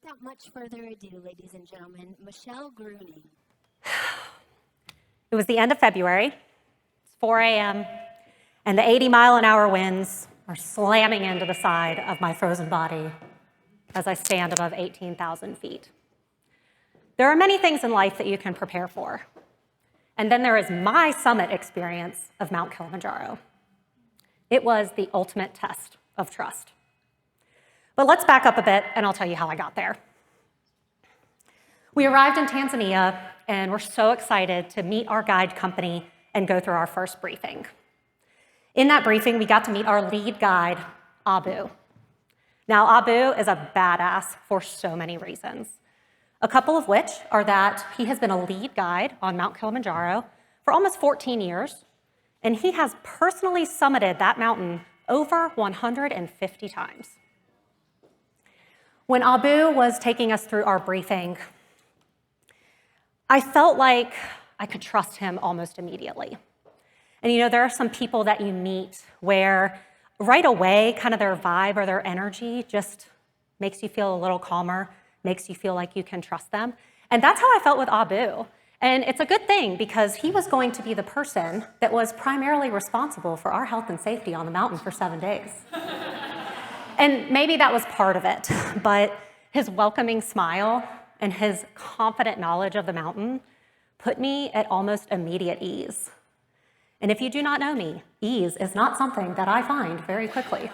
Without much further ado, ladies and gentlemen, Michelle Gruening. It was the end of February. It's 4 a.m., and the 80-mile-an-hour winds are slamming into the side of my frozen body as I stand above 18,000 feet. There are many things in life that you can prepare for. And then there is my summit experience of Mount Kilimanjaro. It was the ultimate test of trust. But let's back up a bit, and I'll tell you how I got there. We arrived in Tanzania, and we're so excited to meet our guide company and go through our first briefing. In that briefing, we got to meet our lead guide, Abu. Now, Abu is a badass for so many reasons, a couple of which are that he has been a lead guide on Mount Kilimanjaro for almost 14 years, and he has personally summited that mountain over 150 times. When Abu was taking us through our briefing, I felt like I could trust him almost immediately. And you know, there are some people that you meet where right away, kind of their vibe or their energy just makes you feel a little calmer, makes you feel like you can trust them. And that's how I felt with Abu. And it's a good thing because he was going to be the person that was primarily responsible for our health and safety on the mountain for 7 days. And maybe that was part of it, but his welcoming smile and his confident knowledge of the mountain put me at almost immediate ease. And if you do not know me, ease is not something that I find very quickly.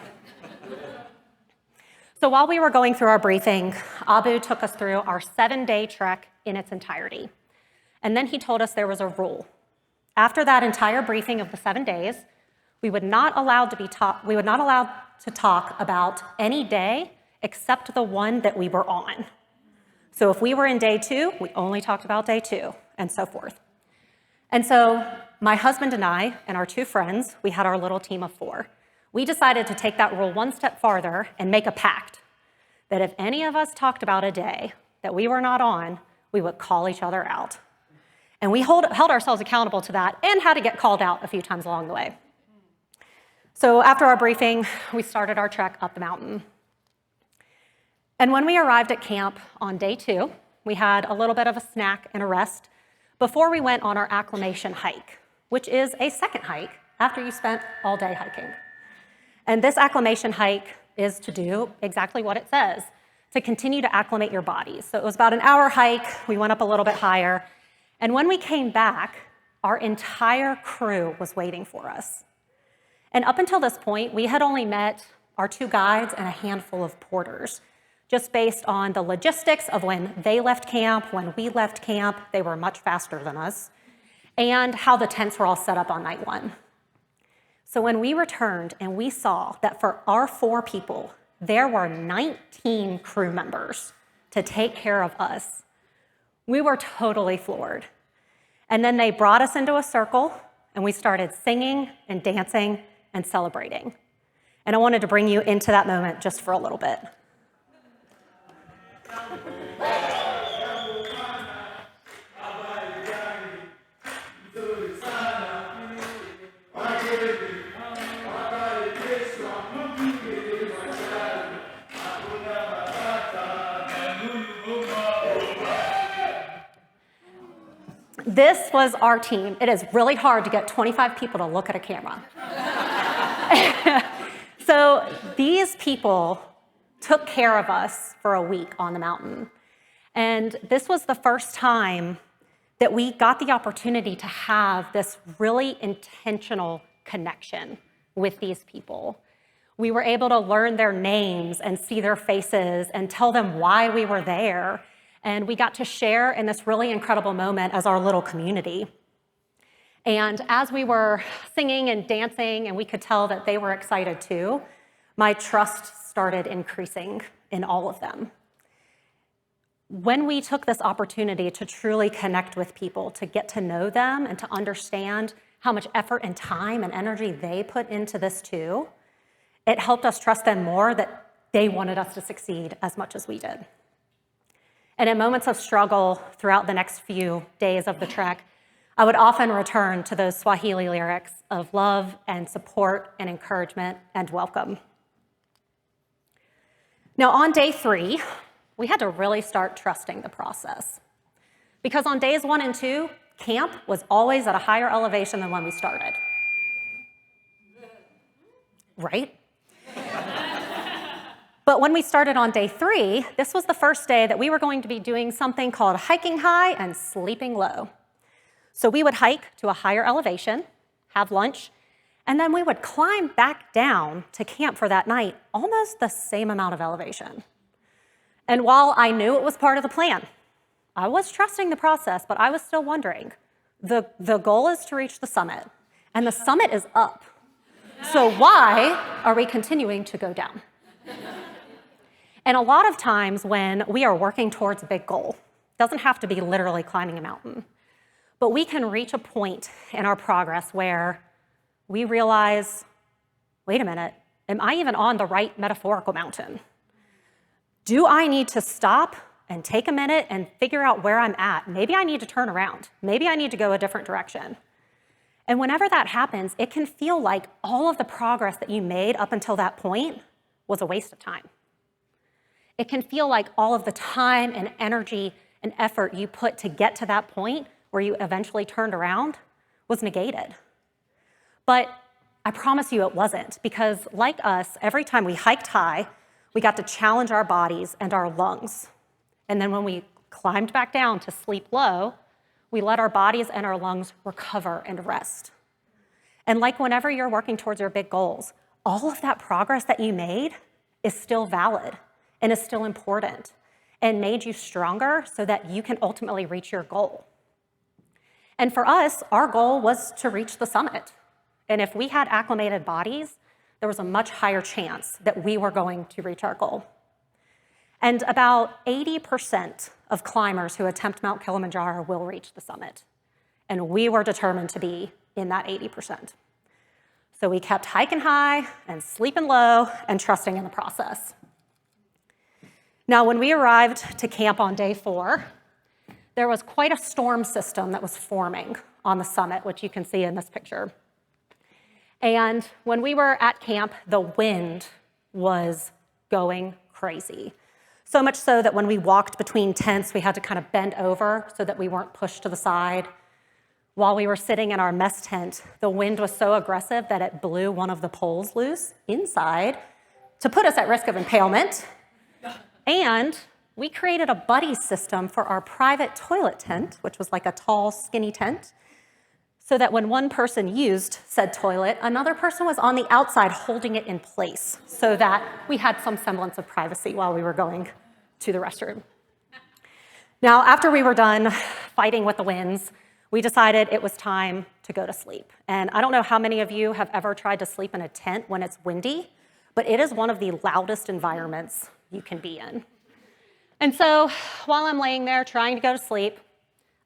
So while we were going through our briefing, Abu took us through our 7-day trek in its entirety. And then he told us there was a rule. After that entire briefing of the 7 days, we would not allowed to talk about any day except the one that we were on. So if we were in day 2, we only talked about day 2, and so forth. And so my husband and I and our 2 friends, we had our little team of 4. We decided to take that rule one step farther and make a pact that if any of us talked about a day that we were not on, we would call each other out. And we held ourselves accountable to that and had to get called out a few times along the way. So after our briefing, we started our trek up the mountain. And when we arrived at camp on day 2, we had a little bit of a snack and a rest before we went on our acclimation hike, which is a second hike after you spent all day hiking. And this acclimation hike is to do exactly what it says, to continue to acclimate your bodies. So it was about an hour hike. We went up a little bit higher. And when we came back, our entire crew was waiting for us. And up until this point, we had only met our 2 guides and a handful of porters, just based on the logistics of when they left camp, when we left camp, they were much faster than us, and how the tents were all set up on night 1. So when we returned and we saw that for our 4 people, there were 19 crew members to take care of us, we were totally floored. And then they brought us into a circle, and we started singing and dancing and celebrating. And I wanted to bring you into that moment just for a little bit. This was our team. It is really hard to get 25 people to look at a camera. So these people took care of us for a week on the mountain. And this was the first time that we got the opportunity to have this really intentional connection with these people. We were able to learn their names and see their faces and tell them why we were there. And we got to share in this really incredible moment as our little community. And as we were singing and dancing, and we could tell that they were excited too, my trust started increasing in all of them. When we took this opportunity to truly connect with people, to get to know them and to understand how much effort and time and energy they put into this too, it helped us trust them more that they wanted us to succeed as much as we did. And in moments of struggle throughout the next few days of the trek, I would often return to those Swahili lyrics of love and support and encouragement and welcome. Now on day 3, we had to really start trusting the process. Because on days 1 and 2, camp was always at a higher elevation than when we started. Right? But when we started on day 3, this was the first day that we were going to be doing something called hiking high and sleeping low. So we would hike to a higher elevation, have lunch, and then we would climb back down to camp for that night, almost the same amount of elevation. And while I knew it was part of the plan, I was trusting the process, but I was still wondering, the goal is to reach the summit, and the summit is up. So why are we continuing to go down? And a lot of times when we are working towards a big goal, it doesn't have to be literally climbing a mountain, but we can reach a point in our progress where we realize, wait a minute, am I even on the right metaphorical mountain? Do I need to stop and take a minute and figure out where I'm at? Maybe I need to turn around. Maybe I need to go a different direction. And whenever that happens, it can feel like all of the progress that you made up until that point was a waste of time. It can feel like all of the time and energy and effort you put to get to that point where you eventually turned around was negated. But I promise you it wasn't, because like us, every time we hiked high, we got to challenge our bodies and our lungs. And then when we climbed back down to sleep low, we let our bodies and our lungs recover and rest. And like whenever you're working towards your big goals, all of that progress that you made is still valid and is still important and made you stronger so that you can ultimately reach your goal. And for us, our goal was to reach the summit. And if we had acclimated bodies, there was a much higher chance that we were going to reach our goal. And about 80% of climbers who attempt Mount Kilimanjaro will reach the summit. And we were determined to be in that 80%. So we kept hiking high and sleeping low and trusting in the process. Now, when we arrived to camp on day 4, there was quite a storm system that was forming on the summit, which you can see in this picture. And when we were at camp, the wind was going crazy. So much so that when we walked between tents, we had to kind of bend over so that we weren't pushed to the side. While we were sitting in our mess tent, the wind was so aggressive that it blew one of the poles loose inside to put us at risk of impalement. And we created a buddy system for our private toilet tent, which was like a tall, skinny tent, so that when one person used said toilet, another person was on the outside holding it in place so that we had some semblance of privacy while we were going to the restroom. Now, after we were done fighting with the winds, we decided it was time to go to sleep. And I don't know how many of you have ever tried to sleep in a tent when it's windy, but it is one of the loudest environments you can be in. And so while I'm laying there trying to go to sleep,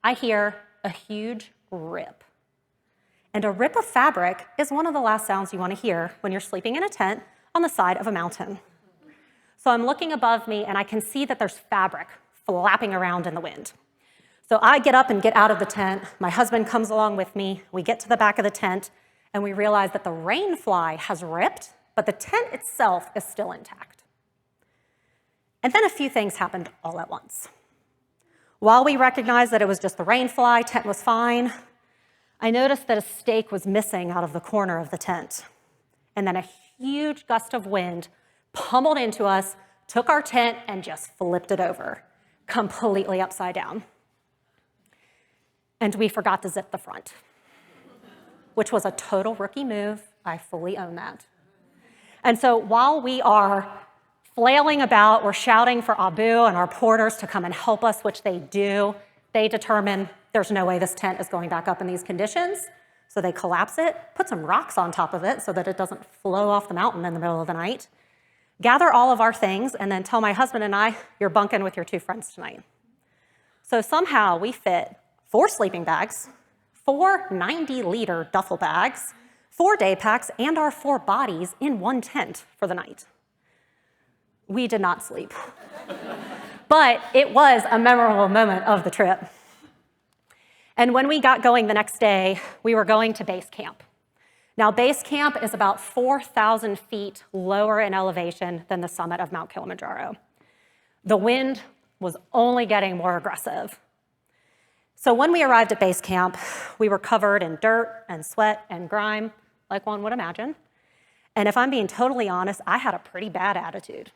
I hear a huge rip. And a rip of fabric is one of the last sounds you want to hear when you're sleeping in a tent on the side of a mountain. So I'm looking above me and I can see that there's fabric flapping around in the wind. So I get up and get out of the tent. My husband comes along with me. We get to the back of the tent and we realize that the rain fly has ripped, but the tent itself is still intact. And then a few things happened all at once. While we recognized that it was just the rain fly, tent was fine, I noticed that a stake was missing out of the corner of the tent. And then a huge gust of wind pummeled into us, took our tent, and just flipped it over, completely upside down. And we forgot to zip the front, which was a total rookie move. I fully own that. And so while we are flailing about, we're shouting for Abu and our porters to come and help us, which they do. They determine there's no way this tent is going back up in these conditions. So they collapse it, put some rocks on top of it so that it doesn't flow off the mountain in the middle of the night, gather all of our things, and then tell my husband and I, you're bunking with your 2 friends tonight. So somehow we fit 4 sleeping bags, 4 90-liter duffel bags, 4 day packs, and our 4 bodies in one tent for the night. We did not sleep. But it was a memorable moment of the trip. And when we got going the next day, we were going to base camp. Now, base camp is about 4,000 feet lower in elevation than the summit of Mount Kilimanjaro. The wind was only getting more aggressive. So when we arrived at base camp, we were covered in dirt and sweat and grime, like one would imagine. And if I'm being totally honest, I had a pretty bad attitude.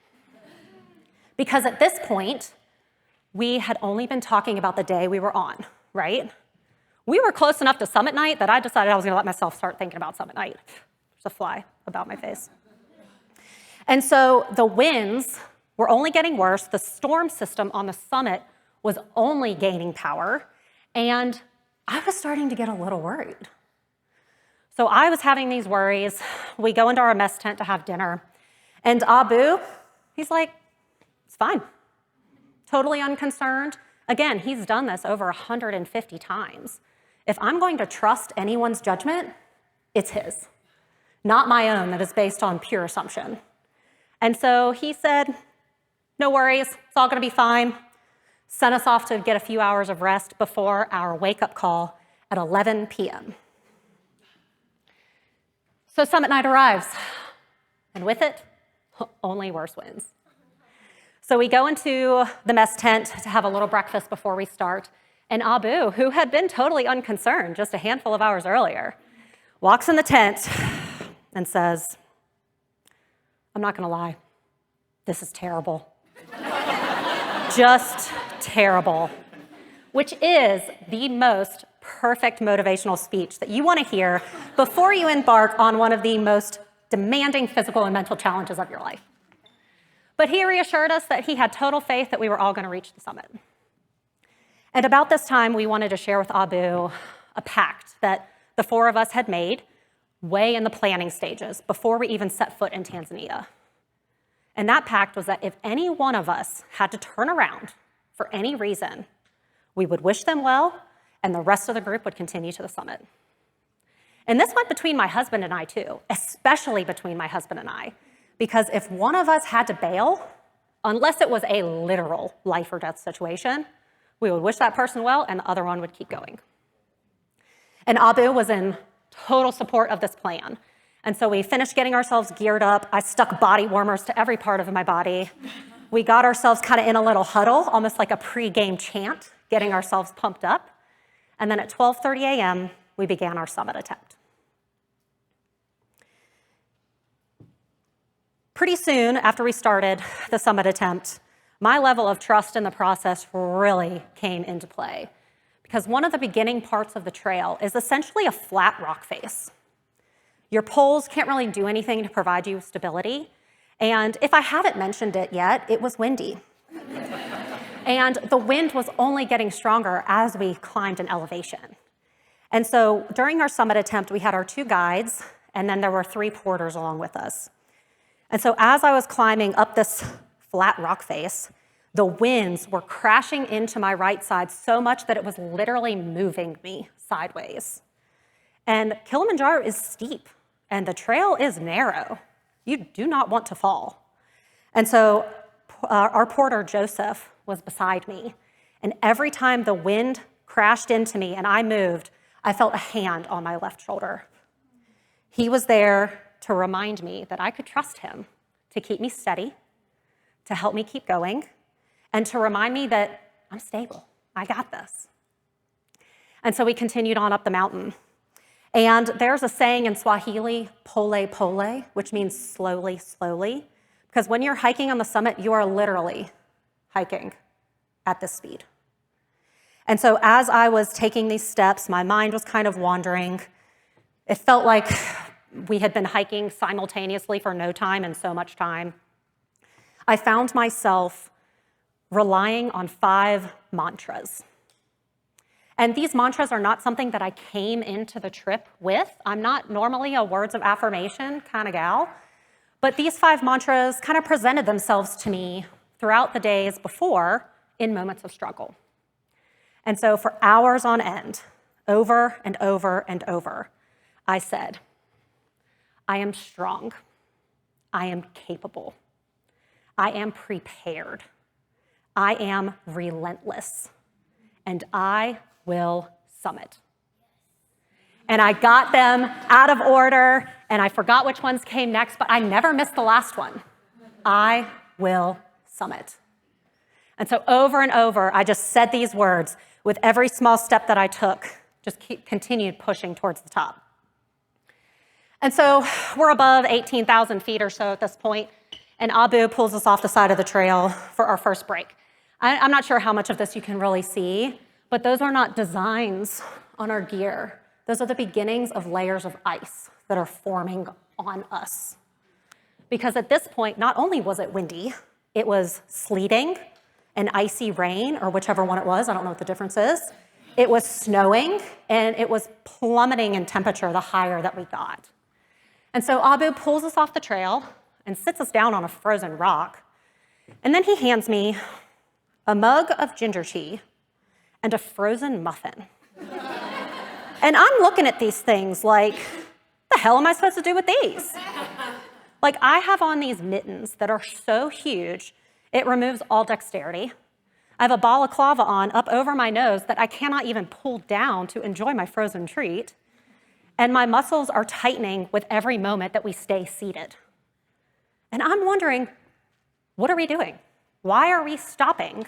Because at this point, we had only been talking about the day we were on, right? We were close enough to summit night that I decided I was gonna let myself start thinking about summit night. There's a fly about my face. And so the winds were only getting worse. The storm system on the summit was only gaining power. And I was starting to get a little worried. So I was having these worries. We go into our mess tent to have dinner. And Abu, he's like, it's fine. Totally unconcerned. Again, he's done this over 150 times. If I'm going to trust anyone's judgment, it's his, not my own that is based on pure assumption. And so he said, no worries, it's all gonna be fine. Sent us off to get a few hours of rest before our wake-up call at 11 p.m. So summit night arrives, and with it, only worse winds. So we go into the mess tent to have a little breakfast before we start, and Abu, who had been totally unconcerned just a handful of hours earlier, walks in the tent and says, I'm not gonna lie, this is terrible. Just terrible, which is the most perfect motivational speech that you want to hear before you embark on one of the most demanding physical and mental challenges of your life. But he reassured us that he had total faith that we were all going to reach the summit. And about this time, we wanted to share with Abu a pact that the four of us had made way in the planning stages before we even set foot in Tanzania. And that pact was that if any one of us had to turn around for any reason, we would wish them well, and the rest of the group would continue to the summit. And this went between my husband and I too, especially between my husband and I, because if one of us had to bail, unless it was a literal life or death situation, we would wish that person well, and the other one would keep going. And Abu was in total support of this plan. And so we finished getting ourselves geared up. I stuck body warmers to every part of my body. We got ourselves kind of in a little huddle, almost like a pre-game chant, getting ourselves pumped up. And then at 12:30 a.m., we began our summit attempt. Pretty soon after we started the summit attempt, my level of trust in the process really came into play, because one of the beginning parts of the trail is essentially a flat rock face. Your poles can't really do anything to provide you stability. And if I haven't mentioned it yet, it was windy. And the wind was only getting stronger as we climbed in elevation. And so during our summit attempt, we had our 2 guides, and then there were 3 porters along with us. And so as I was climbing up this flat rock face, the winds were crashing into my right side so much that it was literally moving me sideways. And Kilimanjaro is steep, and the trail is narrow. You do not want to fall. And so our porter, Joseph, was beside me. And every time the wind crashed into me and I moved, I felt a hand on my left shoulder. He was there to remind me that I could trust him, to keep me steady, to help me keep going, and to remind me that I'm stable. I got this. And so we continued on up the mountain. And there's a saying in Swahili, pole pole, which means slowly, slowly. Because when you're hiking on the summit, you are literally hiking at this speed. And so as I was taking these steps, my mind was kind of wandering. It felt like we had been hiking simultaneously for no time and so much time. I found myself relying on 5 mantras. And these mantras are not something that I came into the trip with. I'm not normally a words of affirmation kind of gal, but these 5 mantras kind of presented themselves to me throughout the days before in moments of struggle. And so for hours on end, over and over and over, I said, I am strong. I am capable. I am prepared. I am relentless. And I will summit. And I got them out of order, and I forgot which ones came next, but I never missed the last one. I will summit. And so over and over, I just said these words with every small step that I took, just continued pushing towards the top. And so we're above 18,000 feet or so at this point, and Abu pulls us off the side of the trail for our first break. I'm not sure how much of this you can really see, but those are not designs on our gear. Those are the beginnings of layers of ice that are forming on us. Because at this point, not only was it windy, it was sleeting and icy rain, or whichever one it was, I don't know what the difference is. It was snowing, and it was plummeting in temperature the higher that we got. And so Abu pulls us off the trail and sits us down on a frozen rock, and then he hands me a mug of ginger tea and a frozen muffin. And I'm looking at these things like, the hell am I supposed to do with these? Like, I have on these mittens that are so huge, it removes all dexterity. I have a balaclava on up over my nose that I cannot even pull down to enjoy my frozen treat. And my muscles are tightening with every moment that we stay seated. And I'm wondering, what are we doing? Why are we stopping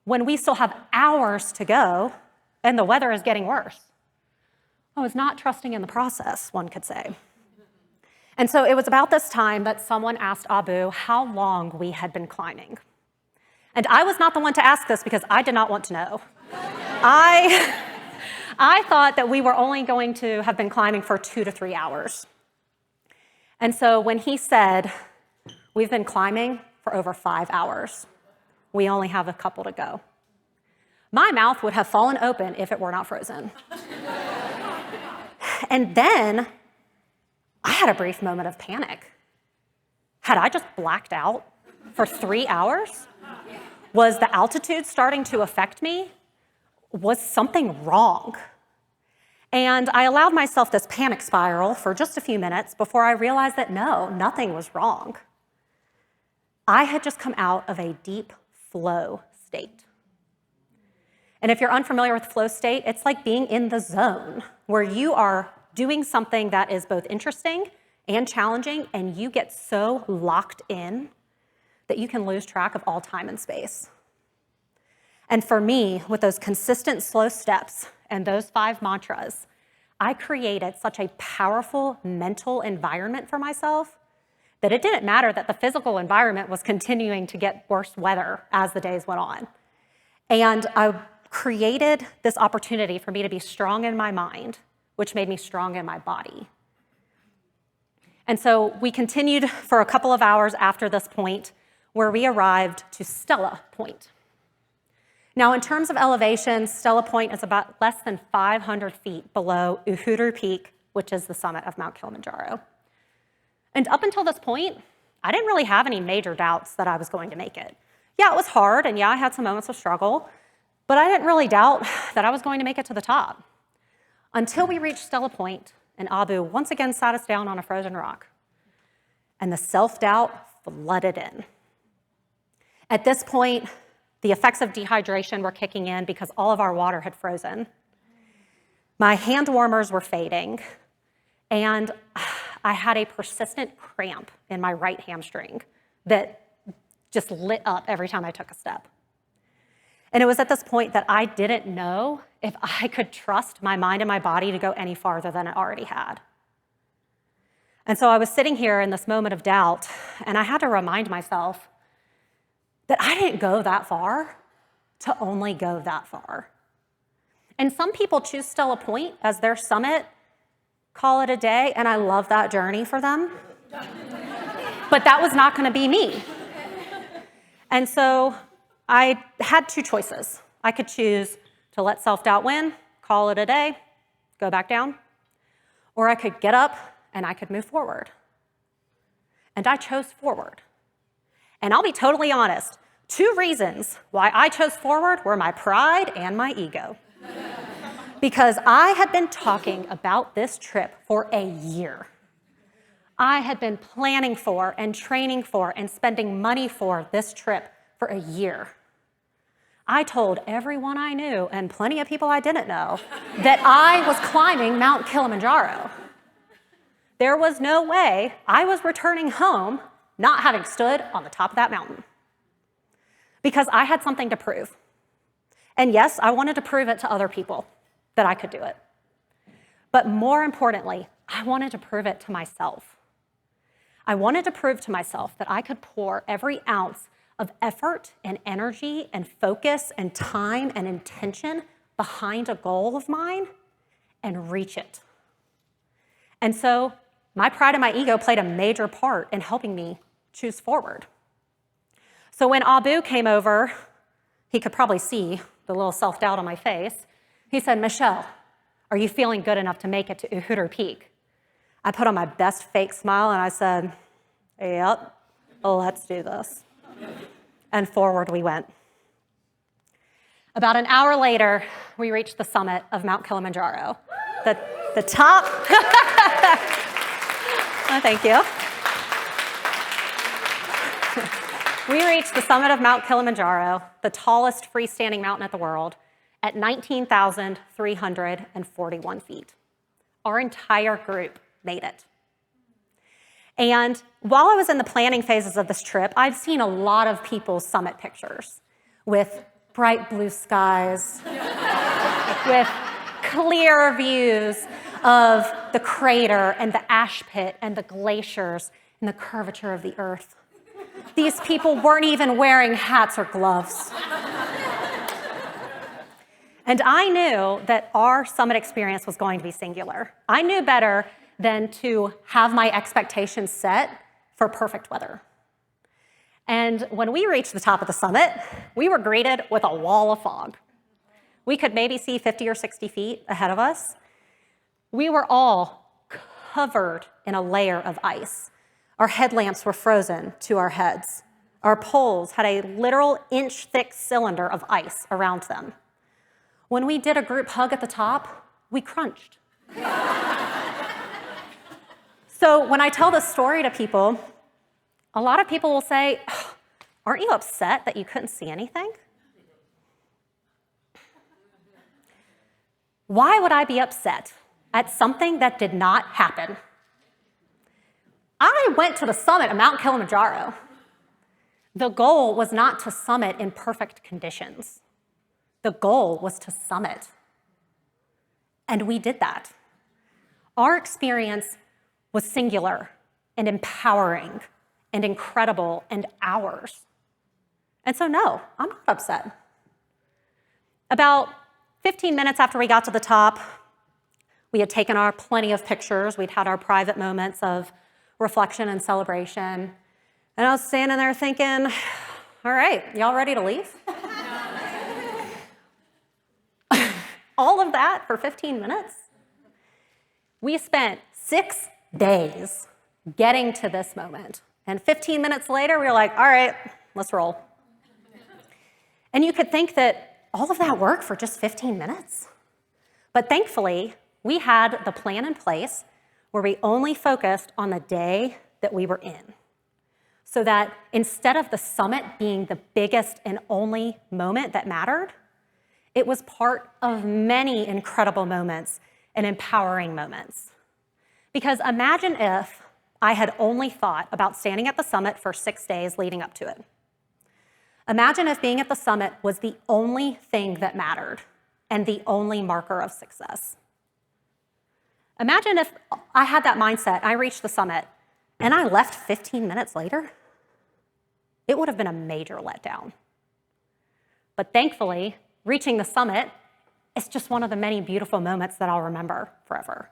when we still have hours to go and the weather is getting worse? I was not trusting in the process, one could say. And so it was about this time that someone asked Abu how long we had been climbing. And I was not the one to ask this because I did not want to know. I thought that we were only going to have been climbing for 2 to 3 hours. And so when he said, we've been climbing for over 5 hours, we only have a couple to go, my mouth would have fallen open if it were not frozen. And then I had a brief moment of panic. Had I just blacked out for 3 hours? Was the altitude starting to affect me? Was something wrong? And I allowed myself this panic spiral for just a few minutes before I realized that no, nothing was wrong. I had just come out of a deep flow state. And if you're unfamiliar with flow state, it's like being in the zone where you are doing something that is both interesting and challenging, and you get so locked in that you can lose track of all time and space. And for me, with those consistent slow steps and those 5 mantras, I created such a powerful mental environment for myself that it didn't matter that the physical environment was continuing to get worse weather as the days went on. And I created this opportunity for me to be strong in my mind, which made me strong in my body. And so we continued for a couple of hours after this point, where we arrived to Stella Point. Now, in terms of elevation, Stella Point is about less than 500 feet below Uhuru Peak, which is the summit of Mount Kilimanjaro. And up until this point, I didn't really have any major doubts that I was going to make it. Yeah, it was hard, and yeah, I had some moments of struggle, but I didn't really doubt that I was going to make it to the top. Until we reached Stella Point, and Abu once again sat us down on a frozen rock, and the self-doubt flooded in. At this point, the effects of dehydration were kicking in because all of our water had frozen. My hand warmers were fading, and I had a persistent cramp in my right hamstring that just lit up every time I took a step. And it was at this point that I didn't know if I could trust my mind and my body to go any farther than it already had. And so I was sitting here in this moment of doubt, and I had to remind myself that I didn't go that far to only go that far. And some people choose Stella Point as their summit, call it a day, and I love that journey for them. But that was not going to be me. And so I had 2 choices. I could choose to let self-doubt win, call it a day, go back down, or I could get up and I could move forward. And I chose forward. And I'll be totally honest, 2 reasons why I chose forward were my pride and my ego. Because I had been talking about this trip for a year. I had been planning for and training for and spending money for this trip for a year. I told everyone I knew, and plenty of people I didn't know, that I was climbing Mount Kilimanjaro. There was no way I was returning home not having stood on the top of that mountain. because I had something to prove. And yes, I wanted to prove it to other people that I could do it. But more importantly, I wanted to prove it to myself. I wanted to prove to myself that I could pour every ounce of effort and energy and focus and time and intention behind a goal of mine and reach it. And so my pride and my ego played a major part in helping me choose forward. So when Abu came over, he could probably see the little self-doubt on my face. He said, "Michelle, are you feeling good enough to make it to Uhuru Peak?" I put on my best fake smile and I said, "Yep, let's do this." And forward we went. About an hour later, we reached the summit of Mount Kilimanjaro. The top. Oh, thank you. We reached the summit of Mount Kilimanjaro, the tallest freestanding mountain in the world, at 19,341 feet. Our entire group made it. And while I was in the planning phases of this trip, I've seen a lot of people's summit pictures with bright blue skies, with clear views of the crater and the ash pit and the glaciers and the curvature of the earth. These people weren't even wearing hats or gloves. And I knew that our summit experience was going to be singular. I knew better than to have my expectations set for perfect weather. And when we reached the top of the summit, we were greeted with a wall of fog. We could maybe see 50 or 60 feet ahead of us. We were all covered in a layer of ice. Our headlamps were frozen to our heads. Our poles had a literal inch-thick cylinder of ice around them. When we did a group hug at the top, we crunched. So when I tell this story to people, a lot of people will say, "Aren't you upset that you couldn't see anything?" Why would I be upset at something that did not happen? I went to the summit of Mount Kilimanjaro. The goal was not to summit in perfect conditions. The goal was to summit. And we did that. Our experience was singular and empowering and incredible and ours. And so no, I'm not upset. About 15 minutes after we got to the top, we had taken our plenty of pictures. We'd had our private moments of reflection and celebration. And I was standing there thinking, all right, y'all ready to leave? All of that for 15 minutes? We spent 6 days getting to this moment. And 15 minutes later, we were like, all right, let's roll. And you could think that all of that work for just 15 minutes. But thankfully, we had the plan in place where we only focused on the day that we were in. So that instead of the summit being the biggest and only moment that mattered, it was part of many incredible moments and empowering moments. Because imagine if I had only thought about standing at the summit for 6 days leading up to it. Imagine if being at the summit was the only thing that mattered and the only marker of success. Imagine if I had that mindset, I reached the summit, and I left 15 minutes later. It would have been a major letdown. But thankfully, reaching the summit is just one of the many beautiful moments that I'll remember forever.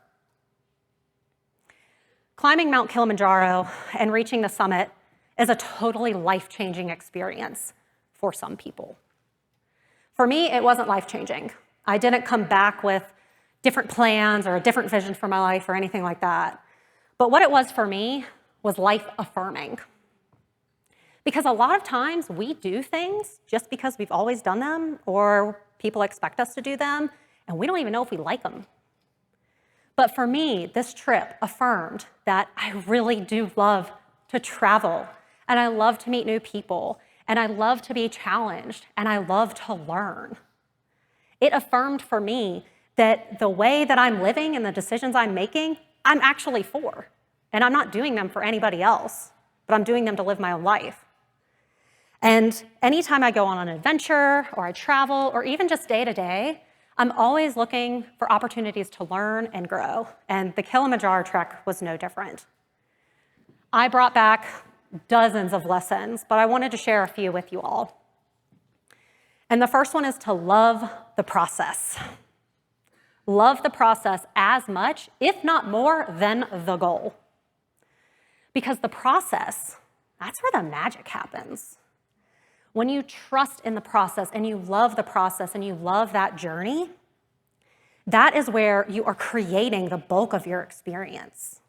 Climbing Mount Kilimanjaro and reaching the summit is a totally life-changing experience for some people. For me, it wasn't life-changing. I didn't come back with different plans or a different vision for my life or anything like that. But what it was for me was life-affirming. Because a lot of times we do things just because we've always done them or people expect us to do them, and we don't even know if we like them. But for me, this trip affirmed that I really do love to travel, and I love to meet new people, and I love to be challenged, and I love to learn. It affirmed for me that the way that I'm living and the decisions I'm making, I'm actually for. And I'm not doing them for anybody else, but I'm doing them to live my own life. And anytime I go on an adventure or I travel or even just day to day, I'm always looking for opportunities to learn and grow. And the Kilimanjaro trek was no different. I brought back dozens of lessons, but I wanted to share a few with you all. And the first one is to love the process. Love the process as much, if not more, than the goal. Because the process, that's where the magic happens. When you trust in the process and you love the process and you love that journey, that is where you are creating the bulk of your experience.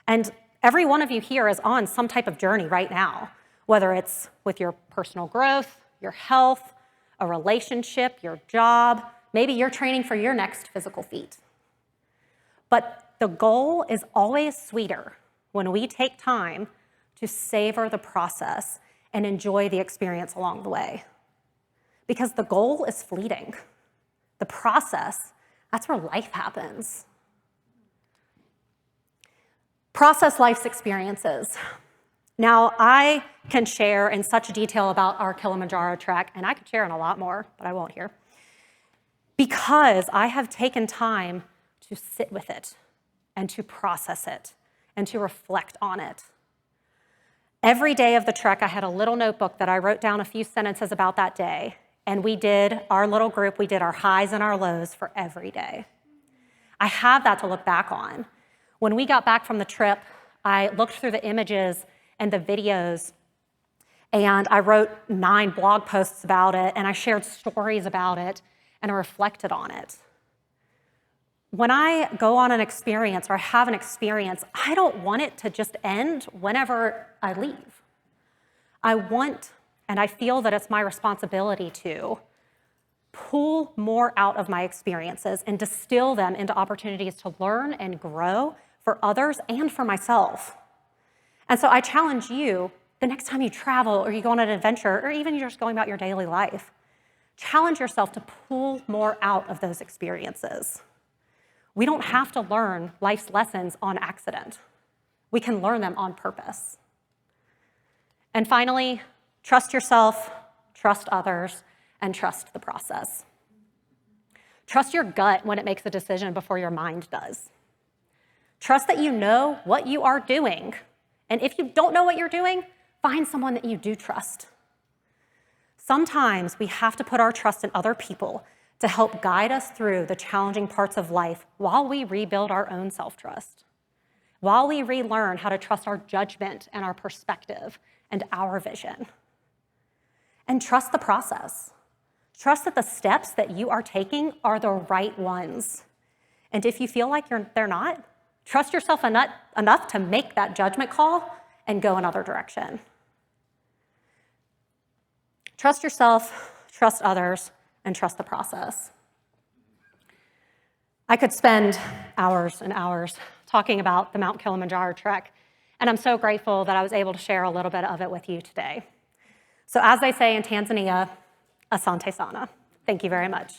And every one of you here is on some type of journey right now, whether it's with your personal growth, your health, a relationship, your job, maybe you're training for your next physical feat. But the goal is always sweeter when we take time to savor the process and enjoy the experience along the way. Because the goal is fleeting. The process, that's where life happens. Process life's experiences. Now, I can share in such detail about our Kilimanjaro trek, and I could share in a lot more, but I won't here, because I have taken time to sit with it and to process it and to reflect on it. Every day of the trek, I had a little notebook that I wrote down a few sentences about that day, and we did, our little group, we did our highs and our lows for every day. I have that to look back on. When we got back from the trip, I looked through the images and the videos, and I wrote 9 blog posts about it, and I shared stories about it, and I reflected on it. When I go on an experience or I have an experience, I don't want it to just end whenever I leave. I want, and I feel that it's my responsibility to pull more out of my experiences and distill them into opportunities to learn and grow for others and for myself. And so I challenge you, the next time you travel or you go on an adventure, or even you're just going about your daily life, challenge yourself to pull more out of those experiences. We don't have to learn life's lessons on accident. We can learn them on purpose. And finally, trust yourself, trust others, and trust the process. Trust your gut when it makes a decision before your mind does. Trust that you know what you are doing. And if you don't know what you're doing, find someone that you do trust. Sometimes we have to put our trust in other people to help guide us through the challenging parts of life while we rebuild our own self-trust, while we relearn how to trust our judgment and our perspective and our vision. And trust the process. Trust that the steps that you are taking are the right ones. And if you feel like they're not, trust yourself enough to make that judgment call and go another direction. Trust yourself, trust others, and trust the process. I could spend hours and hours talking about the Mount Kilimanjaro trek, and I'm so grateful that I was able to share a little bit of it with you today. So as they say in Tanzania, asante sana. Thank you very much.